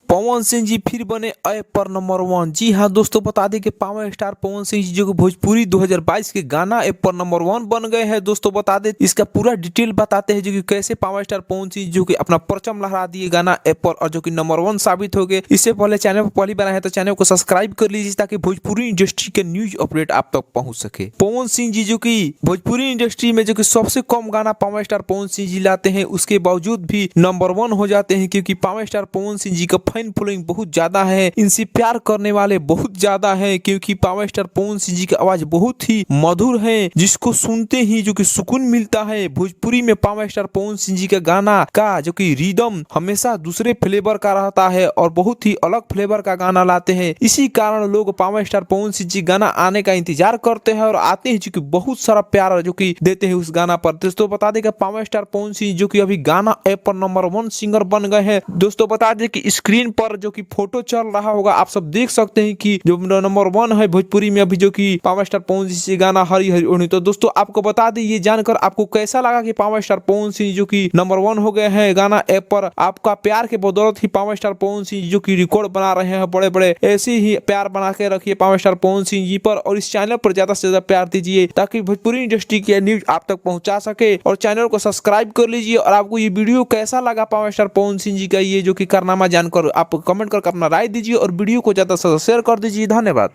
पवन सिंह जी फिर बने ऐप पर नंबर 1। जी हाँ दोस्तों, बता दें कि पावर स्टार पवन सिंह जी जो कि भोजपुरी 2022 के गाना ऐप पर नंबर 1 बन गए हैं। दोस्तों बता दें, इसका पूरा डिटेल बताते हैं जो कि कैसे पावर स्टार पवन सिंह जो कि अपना परचम लहरा दिए गाना ऐप पर और जो कि नंबर 1 साबित हो गए। इससे पहले चैनल पर पहली बार आए तो चैनल को सब्सक्राइब कर लीजिए ताकि भोजपुरी इंडस्ट्री के न्यूज अपडेट आप तक पहुंच सके। पवन सिंह जी जो कि भोजपुरी इंडस्ट्री में जो कि सबसे कम गाना पावर स्टार पवन सिंह जी लाते हैं, उसके बावजूद भी नंबर 1 हो जाते हैं क्योंकि पावर स्टार पवन सिंह जी का फैन फॉलोइंग बहुत ज्यादा है, इनसे प्यार करने वाले बहुत ज्यादा है क्योंकि पावर स्टार पवन सिंह जी की आवाज बहुत ही मधुर है जिसको सुनते ही जो कि सुकून मिलता है। भोजपुरी में पावर स्टार पवन सिंह जी का गाना का जो कि रिदम हमेशा दूसरे फ्लेवर का रहता है और बहुत ही अलग फ्लेवर का गाना लाते हैं। इसी कारण लोग पावर स्टार पवन सिंह जी गाना आने का इंतजार करते हैं और आते हैं जो कि बहुत सारा प्यार जो कि देते हैं उस गाना पर। दोस्तों बता दें कि पावर स्टार पवन सिंह जो कि अभी गाना ऐप पर नंबर 1 सिंगर बन गए हैं। दोस्तों बता दें कि स्क्रीन पर जो कि फोटो चल रहा होगा, आप सब देख सकते हैं कि जो नंबर 1 है भोजपुरी में अभी जो कि पावर स्टार पवन सिंह गाना हरी हरी ओढ़नी। तो दोस्तों आपको बता दें, ये जानकर आपको कैसा लगा कि पावर स्टार पवन सिंह जो कि नंबर 1 हो गए हैं गाना ऐप पर। आपका प्यार के बदौलत ही पावर स्टार पवन सिंह जो कि रिकॉर्ड बना रहे हैं बड़े बड़े, ऐसे ही प्यार बना के रखिए पावर स्टार पवन सिंह जी पर और इस चैनल पर ज्यादा से ज्यादा प्यार दीजिए ताकि भोजपुरी इंडस्ट्री की न्यूज आप तक पहुंचा सके। और चैनल को सब्सक्राइब कर लीजिए। और आपको ये वीडियो कैसा लगा पावर स्टार पवन सिंह जी का ये जो कि कारनामा जानकर आप कमेंट करके अपना राय दीजिए और वीडियो को ज्यादा से ज्यादा शेयर कर दीजिए। धन्यवाद।